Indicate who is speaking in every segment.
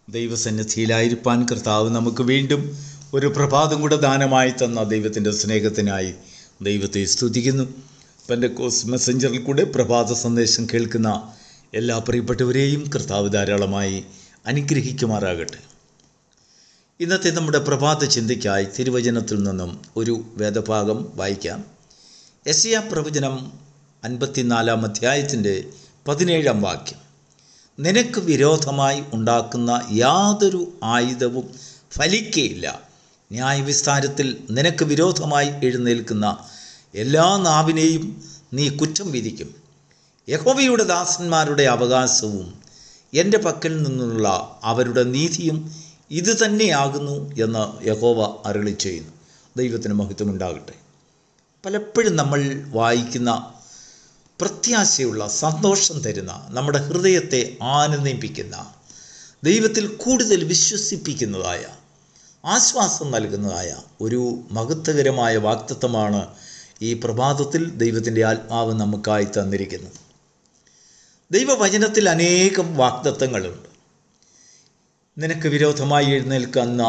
Speaker 1: ദൈവസന്നിധിയിലായിരിക്കാൻ കർത്താവ് നമുക്ക് വീണ്ടും ഒരു പ്രഭാതം കൂടെ ദാനമായി തന്ന ദൈവത്തിൻ്റെ സ്നേഹത്തിനായി ദൈവത്തെ സ്തുതിക്കുന്നു. പെന്തക്കോസ്റ്റ് മെസ്സഞ്ചറിൽ കൂടെ പ്രഭാത സന്ദേശം കേൾക്കുന്ന എല്ലാ പ്രിയപ്പെട്ടവരെയും കർത്താവ് ധാരാളമായി അനുഗ്രഹിക്കുമാറാകട്ടെ. ഇന്നത്തെ നമ്മുടെ പ്രഭാത ചിന്തയ്ക്കായി തിരുവചനത്തിൽ നിന്നും ഒരു വേദഭാഗം വായിക്കാം. യെശയ്യാ പ്രവചനം 54-ാം അധ്യായത്തിൻ്റെ 17-ാം വാക്യം. നിനക്ക് വിരോധമായി ഉണ്ടാക്കുന്ന യാതൊരു ആയുധവും ഫലിക്കയില്ല. ന്യായവിസ്താരത്തിൽ നിനക്ക് വിരോധമായി എഴുന്നേൽക്കുന്ന എല്ലാ നാവിനെയും നീ കുറ്റം വിധിക്കും. യഹോവയുടെ ദാസന്മാരുടെ അവകാശവും എൻ്റെ പക്കൽ നിന്നുള്ള അവരുടെ നീതിയും ഇത് തന്നെയാകുന്നു എന്ന് യഹോവ അരുളി ചെയ്യുന്നു. ദൈവത്തിന് മഹത്വമുണ്ടാകട്ടെ. പലപ്പോഴും നമ്മൾ വായിക്കുന്ന പ്രത്യാശയുള്ള, സന്തോഷം തരുന്ന, നമ്മുടെ ഹൃദയത്തെ ആനന്ദിപ്പിക്കുന്ന, ദൈവത്തിൽ കൂടുതൽ വിശ്വസിപ്പിക്കുന്നതായ, ആശ്വാസം നൽകുന്നതായ ഒരു മഹത്വകരമായ വാഗ്ദത്തമാണ് ഈ പ്രഭാതത്തിൽ ദൈവത്തിൻ്റെ ആത്മാവ് നമുക്കായി തന്നിരിക്കുന്നത്. ദൈവവചനത്തിൽ അനേകം വാഗ്ദത്തങ്ങളുണ്ട്. നിനക്ക് വിരോധമായി എഴുന്നേൽക്കുന്ന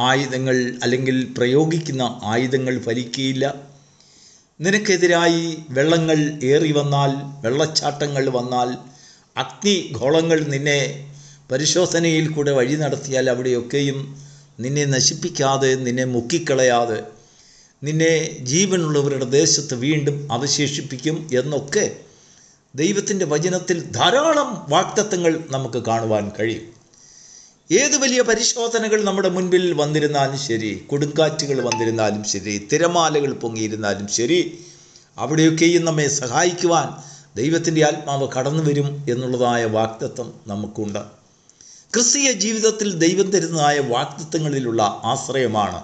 Speaker 1: ആയുധങ്ങൾ അല്ലെങ്കിൽ പ്രയോഗിക്കുന്ന ആയുധങ്ങൾ ഫലിക്കുകയില്ല. നിനക്കെതിരായി വെള്ളങ്ങൾ ഏറി വന്നാൽ, വെള്ളച്ചാട്ടങ്ങൾ വന്നാൽ, അഗ്നിഗോളങ്ങൾ നിന്നെ പരിശോധനയിൽ കൂടെ വഴി നടത്തിയാൽ അവിടെയൊക്കെയും നിന്നെ നശിപ്പിക്കാതെ, നിന്നെ മുക്കിക്കളയാതെ, നിന്നെ ജീവനുള്ളവരുടെ ദേശത്ത് വീണ്ടും അവശേഷിപ്പിക്കും എന്നൊക്കെ ദൈവത്തിൻ്റെ വചനത്തിൽ ധാരാളം വാഗ്ദത്തങ്ങൾ നമുക്ക് കാണുവാൻ കഴിയും. ഏത് വലിയ പരിശോധനകൾ നമ്മുടെ മുൻപിൽ വന്നിരുന്നാലും ശരി, കൊടുങ്കാറ്റുകൾ വന്നിരുന്നാലും ശരി, തിരമാലകൾ പൊങ്ങിയിരുന്നാലും ശരി, അവിടെയൊക്കെയും നമ്മെ സഹായിക്കുവാൻ ദൈവത്തിൻ്റെ ആത്മാവ് കടന്നു വരും എന്നുള്ളതായ വാഗ്ദത്തം നമുക്കുണ്ട്. ക്രിസ്തീയ ജീവിതത്തിൽ ദൈവം തരുന്നതായ വാഗ്ദത്തങ്ങളിലുള്ള ആശ്രയമാണ്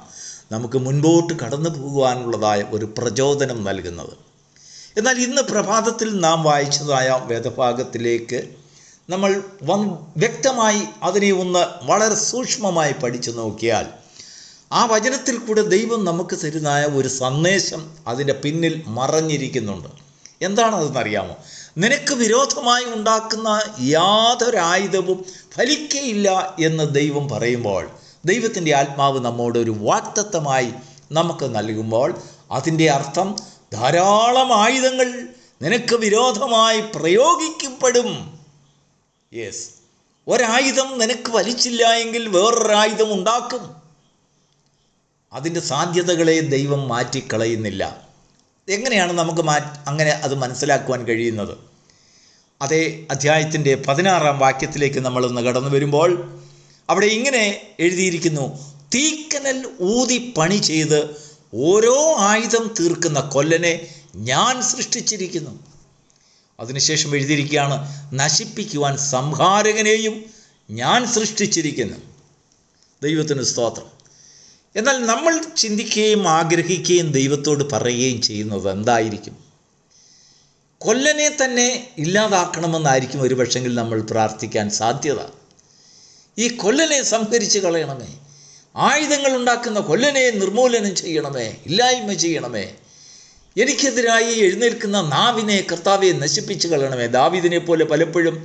Speaker 1: നമുക്ക് മുൻപോട്ട് കടന്നു പോകുവാനുള്ളതായ ഒരു പ്രചോദനം നൽകുന്നത്. എന്നാൽ ഇന്ന് പ്രഭാതത്തിൽ നാം വായിച്ചതായ വേദഭാഗത്തിലേക്ക് നമ്മൾ വ്യക്തമായി അതിനെ ഒന്ന് വളരെ സൂക്ഷ്മമായി പഠിച്ചു നോക്കിയാൽ ആ വചനത്തിൽ കൂടെ ദൈവം നമുക്ക് തരുന്നതായ ഒരു സന്ദേശം അതിൻ്റെ പിന്നിൽ മറഞ്ഞിരിക്കുന്നുണ്ട്. എന്താണതെന്നറിയാമോ? നിനക്ക് വിരോധമായി ഉണ്ടാക്കുന്ന യാതൊരായുധവും ഫലിക്കയില്ല എന്ന് ദൈവം പറയുമ്പോൾ, ദൈവത്തിൻ്റെ ആത്മാവ് നമ്മോട് ഒരു വാഗ്ദത്തമായി നമുക്ക് നൽകുമ്പോൾ അതിൻ്റെ അർത്ഥം ധാരാളം ആയുധങ്ങൾ നിനക്ക് വിരോധമായി പ്രയോഗിക്കപ്പെടും. യെസ്, ഒരായുധം നിനക്ക് വലിച്ചില്ല എങ്കിൽ വേറൊരായുധം ഉണ്ടാക്കും. അതിൻ്റെ സാധ്യതകളെ ദൈവം മാറ്റിക്കളയുന്നില്ല. എങ്ങനെയാണ് നമുക്ക് അങ്ങനെ അത് മനസ്സിലാക്കുവാൻ കഴിയുന്നത്? അതേ അധ്യായത്തിൻ്റെ 16-ാം വാക്യത്തിലേക്ക് നമ്മളൊന്ന് കടന്നു വരുമ്പോൾ അവിടെ ഇങ്ങനെ എഴുതിയിരിക്കുന്നു: തീക്കനൽ ഊതി പണി ചെയ്ത് ഓരോ ആയുധം തീർക്കുന്ന കൊല്ലനെ ഞാൻ സൃഷ്ടിച്ചിരിക്കുന്നു. അതിനുശേഷം എഴുതിയിരിക്കുകയാണ്: നശിപ്പിക്കുവാൻ സംഹാരകനെയും ഞാൻ സൃഷ്ടിച്ചിരിക്കുന്നു. ദൈവത്തിന് സ്തോത്രം. എന്നാൽ നമ്മൾ ചിന്തിക്കുകയും ആഗ്രഹിക്കുകയും ദൈവത്തോട് പറയുകയും ചെയ്യുന്നത് എന്തായിരിക്കും? കൊല്ലനെ തന്നെ ഇല്ലാതാക്കണമെന്നായിരിക്കും ഒരു പക്ഷെങ്കിൽ നമ്മൾ പ്രാർത്ഥിക്കാൻ സാധ്യത. ഈ കൊല്ലനെ സംഹരിച്ച് കളയണമേ, ആയുധങ്ങൾ ഉണ്ടാക്കുന്ന കൊല്ലനെ നിർമൂലനം ചെയ്യണമേ, ഇല്ലായ്മ ചെയ്യണമേ, എനിക്കെതിരായി എഴുന്നേൽക്കുന്ന നാവിനെ കർത്താവെ നശിപ്പിച്ച് കളയണമേ. ദാവീദിനെ പോലെ പലപ്പോഴും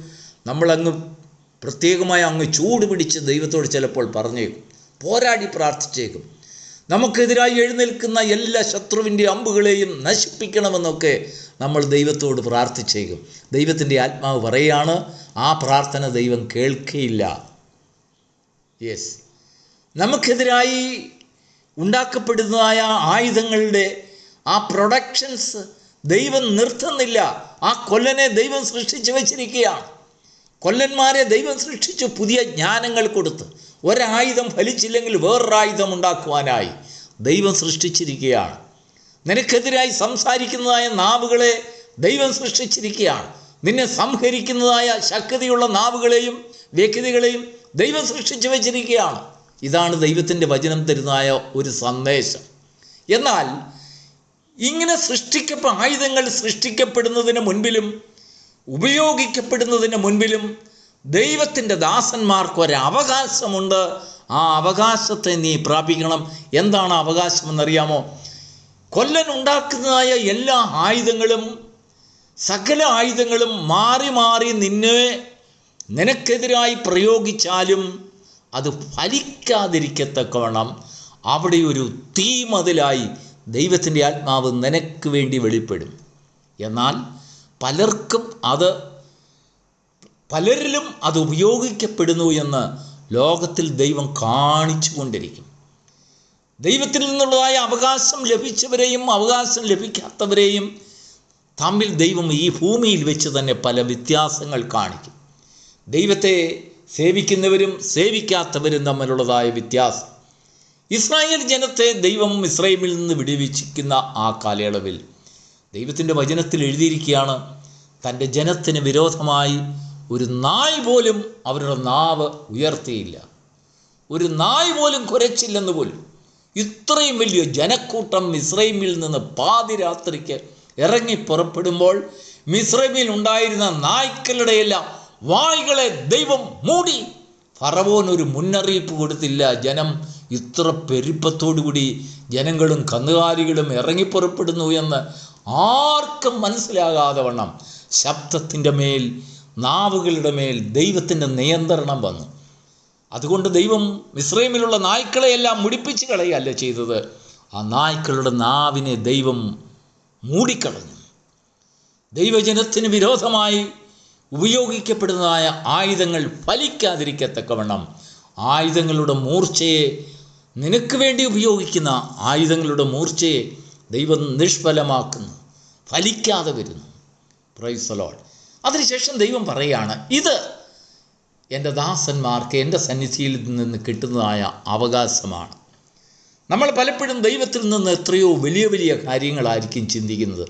Speaker 1: നമ്മളങ്ങ് പ്രത്യേകമായി അങ്ങ് ചൂട് പിടിച്ച് ദൈവത്തോട് ചിലപ്പോൾ പറഞ്ഞേക്കും, പോരാടി പ്രാർത്ഥിച്ചേക്കും. നമുക്കെതിരായി എഴുന്നേൽക്കുന്ന എല്ലാ ശത്രുവിൻ്റെ അമ്പുകളെയും നശിപ്പിക്കണമെന്നൊക്കെ നമ്മൾ ദൈവത്തോട് പ്രാർത്ഥിച്ചേക്കും. ദൈവത്തിൻ്റെ ആത്മാവ് പറയുകയാണ്, ആ പ്രാർത്ഥന ദൈവം കേൾക്കുകയില്ല. യെസ്, നമുക്കെതിരായി ഉണ്ടാക്കപ്പെടുന്നതായ ആയുധങ്ങളുടെ ആ പ്രൊഡക്ഷൻസ് ദൈവം നിർത്തുന്നില്ല. ആ കൊല്ലനെ ദൈവം സൃഷ്ടിച്ചു വച്ചിരിക്കുകയാണ്. കൊല്ലന്മാരെ ദൈവം സൃഷ്ടിച്ചു പുതിയ ജ്ഞാനങ്ങൾ കൊടുത്ത്. ഒരായുധം ഫലിച്ചില്ലെങ്കിൽ വേറൊരായുധം ഉണ്ടാക്കുവാനായി ദൈവം സൃഷ്ടിച്ചിരിക്കുകയാണ്. നിനക്കെതിരായി സംസാരിക്കുന്നതായ നാവുകളെ ദൈവം സൃഷ്ടിച്ചിരിക്കുകയാണ്. നിന്നെ സംഹരിക്കുന്നതായ ശക്തിയുള്ള നാവുകളെയും വ്യക്തികളെയും ദൈവം സൃഷ്ടിച്ചു വച്ചിരിക്കുകയാണ്. ഇതാണ് ദൈവത്തിൻ്റെ വചനം തരുന്നതായ ഒരു സന്ദേശം. എന്നാൽ ഇങ്ങനെ ആയുധങ്ങൾ സൃഷ്ടിക്കപ്പെടുന്നതിന് മുൻപിലും ഉപയോഗിക്കപ്പെടുന്നതിന് മുൻപിലും ദൈവത്തിൻ്റെ ദാസന്മാർക്കൊരവകാശമുണ്ട്. ആ അവകാശത്തെ നീ പ്രാപിക്കണം. എന്താണ് അവകാശമെന്നറിയാമോ? കൊല്ലൻ ഉണ്ടാക്കുന്നതായ എല്ലാ ആയുധങ്ങളും, സകല ആയുധങ്ങളും മാറി മാറി നിനക്കെതിരായി പ്രയോഗിച്ചാലും അത് ഫലിക്കാതിരിക്കത്തക്കവണ്ണം അവിടെ ഒരു തീമതിലായി ദൈവത്തിൻ്റെ ആത്മാവ് നിനക്ക് വേണ്ടി വെളിപ്പെടും. എന്നാൽ പലരിലും അത് ഉപയോഗിക്കപ്പെടുന്നു എന്ന് ലോകത്തിൽ ദൈവം കാണിച്ചു കൊണ്ടിരിക്കും. ദൈവത്തിൽ നിന്നുള്ളതായ അവകാശം ലഭിച്ചവരെയും അവകാശം ലഭിക്കാത്തവരെയും തമ്മിൽ ദൈവം ഈ ഭൂമിയിൽ വെച്ച് തന്നെ പല വ്യത്യാസങ്ങൾ കാണിക്കും. ദൈവത്തെ സേവിക്കുന്നവരും സേവിക്കാത്തവരും തമ്മിലുള്ളതായ വ്യത്യാസം. ഇസ്രായേൽ ജനത്തെ ദൈവം മിസ്രയീമിൽ നിന്ന് വിടുവിച്ചിരിക്കുന്ന ആ കാലയളവിൽ ദൈവത്തിൻ്റെ വചനത്തിൽ എഴുതിയിരിക്കുകയാണ്, തൻ്റെ ജനത്തിന് വിരോധമായി ഒരു നായ് പോലും അവരുടെ നാവ് ഉയർത്തിയില്ല, ഒരു നായ് പോലും കുരച്ചില്ലെന്ന് പോലും. ഇത്രയും വലിയ ജനക്കൂട്ടം മിസ്രയീമിൽ നിന്ന് പാതിരാത്രിക്ക് ഇറങ്ങി പുറപ്പെടുമ്പോൾ മിസ്രയീമിൽ ഉണ്ടായിരുന്ന നായ്ക്കളുടെ എല്ലാം വായ്കളെ ദൈവം മൂടി. ഫറവോൻ ഒരു മുന്നറിയിപ്പ് കൊടുത്തില്ല. ജനം ഇത്ര പെരുപ്പത്തോടുകൂടി ജനങ്ങളും കന്നുകാലികളും ഇറങ്ങിപ്പുറപ്പെടുന്നു എന്ന് ആർക്കും മനസ്സിലാകാതെ വണ്ണം ശബ്ദത്തിൻ്റെ മേൽ, നാവുകളുടെ മേൽ ദൈവത്തിൻ്റെ നിയന്ത്രണം വന്നു. അതുകൊണ്ട് ദൈവം മിസ്രയീമിലുള്ള നായ്ക്കളെയെല്ലാം മുടിപ്പിച്ച് കളയല്ല ചെയ്തത്, ആ നായ്ക്കളുടെ നാവിനെ ദൈവം മൂടിക്കളഞ്ഞു. ദൈവജനത്തിന് വിരോധമായി ഉപയോഗിക്കപ്പെടുന്നതായ ആയുധങ്ങൾ ഫലിക്കാതിരിക്കത്തക്കവണ്ണം ആയുധങ്ങളുടെ മൂർച്ചയെ, നിനക്ക് വേണ്ടി ഉപയോഗിക്കുന്ന ആയുധങ്ങളുടെ മൂർച്ചയെ ദൈവം നിഷ്ഫലമാക്കുന്നു, ഫലിക്കാതെ വരുന്നു. Praise the Lord. അതിനുശേഷം ദൈവം പറയുകയാണ്, ഇത് എൻ്റെ ദാസന്മാർക്ക് എൻ്റെ സന്നിധിയിൽ നിന്ന് കിട്ടുന്നതായ അവകാശമാണ്. നമ്മൾ പലപ്പോഴും ദൈവത്തിൽ നിന്ന് എത്രയോ വലിയ വലിയ കാര്യങ്ങളായിരിക്കും ചിന്തിക്കുന്നത്.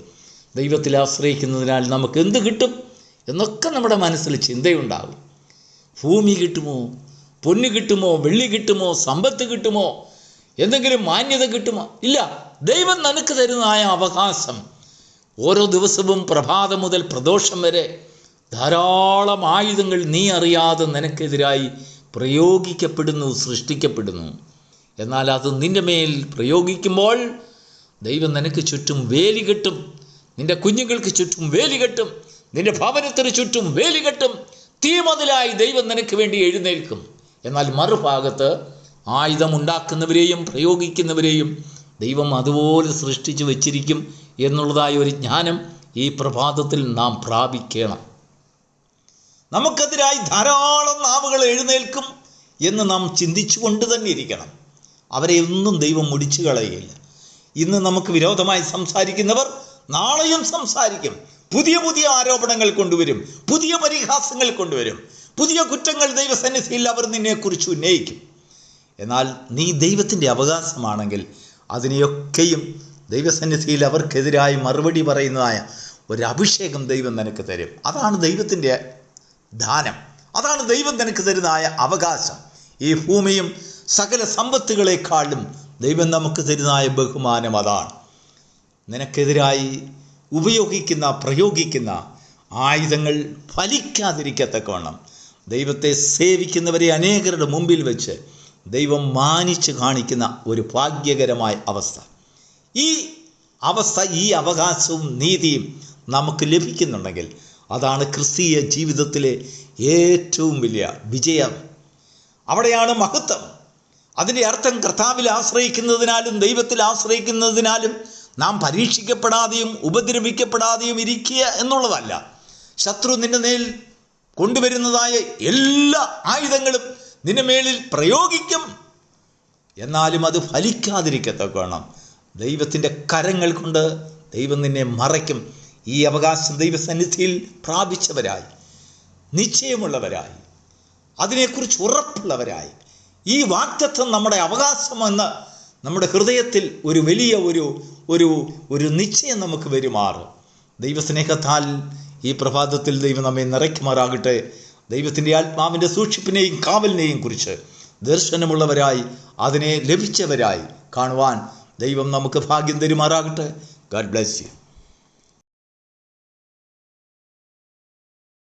Speaker 1: ദൈവത്തിൽ ആശ്രയിക്കുന്നതിനാൽ നമുക്ക് എന്ത് കിട്ടും എന്നൊക്കെ നമ്മുടെ മനസ്സിൽ ചിന്തയുണ്ടാകും. ഭൂമി കിട്ടുമോ, പൊന്ന് കിട്ടുമോ, വെള്ളി കിട്ടുമോ, സമ്പത്ത് കിട്ടുമോ, എന്തെങ്കിലും മാന്യത കിട്ടുമോ? ഇല്ല. ദൈവം നിനക്ക് തരുന്നതായ അവകാശം ഓരോ ദിവസവും പ്രഭാതം മുതൽ പ്രദോഷം വരെ ധാരാളം ആയുധങ്ങൾ നീ അറിയാതെ നിനക്കെതിരായി പ്രയോഗിക്കപ്പെടുന്നു, സൃഷ്ടിക്കപ്പെടുന്നു. എന്നാൽ അത് നിൻ്റെ മേൽ പ്രയോഗിക്കുമ്പോൾ ദൈവം നിനക്ക് ചുറ്റും വേലി കെട്ടും, നിൻ്റെ കുഞ്ഞുങ്ങൾക്ക് ചുറ്റും വേലി കെട്ടും, നിൻ്റെ ഭവനത്തിന് ചുറ്റും വേലി കെട്ടും. തീമതിലായി ദൈവം നിനക്ക് വേണ്ടി എഴുന്നേൽക്കും. എന്നാൽ മറുഭാഗത്ത് ആയുധമുണ്ടാക്കുന്നവരെയും പ്രയോഗിക്കുന്നവരെയും ദൈവം അതുപോലെ സൃഷ്ടിച്ചു വച്ചിരിക്കും എന്നുള്ളതായ ഒരു ജ്ഞാനം ഈ പ്രഭാതത്തിൽ നാം പ്രാപിക്കണം. നമുക്കെതിരായി ധാരാളം നാവുകൾ എഴുന്നേൽക്കും എന്ന് നാം ചിന്തിച്ചു കൊണ്ട് തന്നെ ഇരിക്കണം. അവരെ ഒന്നും ദൈവം മുടിച്ചു കളയുകയില്ല. ഇന്ന് നമുക്ക് വിരോധമായി സംസാരിക്കുന്നവർ നാളെയും സംസാരിക്കും. പുതിയ പുതിയ ആരോപണങ്ങൾ കൊണ്ടുവരും, പുതിയ പരിഹാസങ്ങൾ കൊണ്ടുവരും, പുതിയ കുറ്റങ്ങൾ ദൈവസന്നിധിയിൽ അവർ നിന്നെക്കുറിച്ച് ഉന്നയിക്കും. എന്നാൽ നീ ദൈവത്തിൻ്റെ അവകാശമാണെങ്കിൽ അതിനെയൊക്കെയും ദൈവസന്നിധിയിൽ അവർക്കെതിരായി മറുപടി പറയുന്നതായ ഒരു അഭിഷേകം ദൈവം നിനക്ക് തരും. അതാണ് ദൈവത്തിൻ്റെ ദാനം, അതാണ് ദൈവം നിനക്ക് തരുന്നതായ അവകാശം. ഈ ഭൂമിയും സകല സമ്പത്തുകളെക്കാളും ദൈവം നമുക്ക് തരുന്നതായ ബഹുമാനം അതാണ്. നിനക്കെതിരായി പ്രയോഗിക്കുന്ന ആയുധങ്ങൾ ഫലിക്കാതിരിക്കത്തക്കവണ്ണം ദൈവത്തെ സേവിക്കുന്നവരെ അനേകരുടെ മുമ്പിൽ വെച്ച് ദൈവം മാനിച്ച് കാണിക്കുന്ന ഒരു ഭാഗ്യകരമായ അവസ്ഥ. ഈ അവകാശവും നീതിയും നമുക്ക് ലഭിക്കുന്നുണ്ടെങ്കിൽ അതാണ് ക്രിസ്തീയ ജീവിതത്തിലെ ഏറ്റവും വലിയ വിജയം. അവിടെയാണ് മഹത്വം. അതിൻ്റെ അർത്ഥം കർത്താവിൽ ആശ്രയിക്കുന്നതിനാലും ദൈവത്തിൽ ആശ്രയിക്കുന്നതിനാലും നാം പരീക്ഷിക്കപ്പെടാതെയും ഉപദ്രവിക്കപ്പെടാതെയും ഇരിക്കുക എന്നുള്ളതല്ല. ശത്രു നിന്റെ മേൽ കൊണ്ടുവരുന്നതായ എല്ലാ ആയുധങ്ങളും നിന്റെ മേലിൽ പ്രയോഗിക്കും. എന്നാലും അത് ഫലിക്കാതിരിക്കത്തക്കണം ദൈവത്തിൻ്റെ കരങ്ങൾ കൊണ്ട് ദൈവം നിന്നെ മറയ്ക്കും. ഈ അവകാശം ദൈവസന്നിധിയിൽ പ്രാപിച്ചവരായി, നിശ്ചയമുള്ളവരായി, അതിനെക്കുറിച്ച് ഉറപ്പുള്ളവരായി, ഈ വാഗ്ദത്തം നമ്മുടെ അവകാശമെന്ന് നമ്മുടെ ഹൃദയത്തിൽ ഒരു വലിയ ഒരു നിശ്ചയം നമുക്ക് വരുമാറും. ദൈവസ്നേഹത്താൽ ഈ പ്രഭാതത്തിൽ ദൈവം നമ്മെ നിറയ്ക്കുമാറാകട്ടെ. ദൈവത്തിൻ്റെ ആത്മാവിൻ്റെ സൂക്ഷിപ്പിനെയും കാവലിനെയും കുറിച്ച് ദർശനമുള്ളവരായി, അതിനെ ലഭിച്ചവരായി കാണുവാൻ ദൈവം നമുക്ക് ഭാഗ്യം തരുമാറാകട്ടെ. God bless you.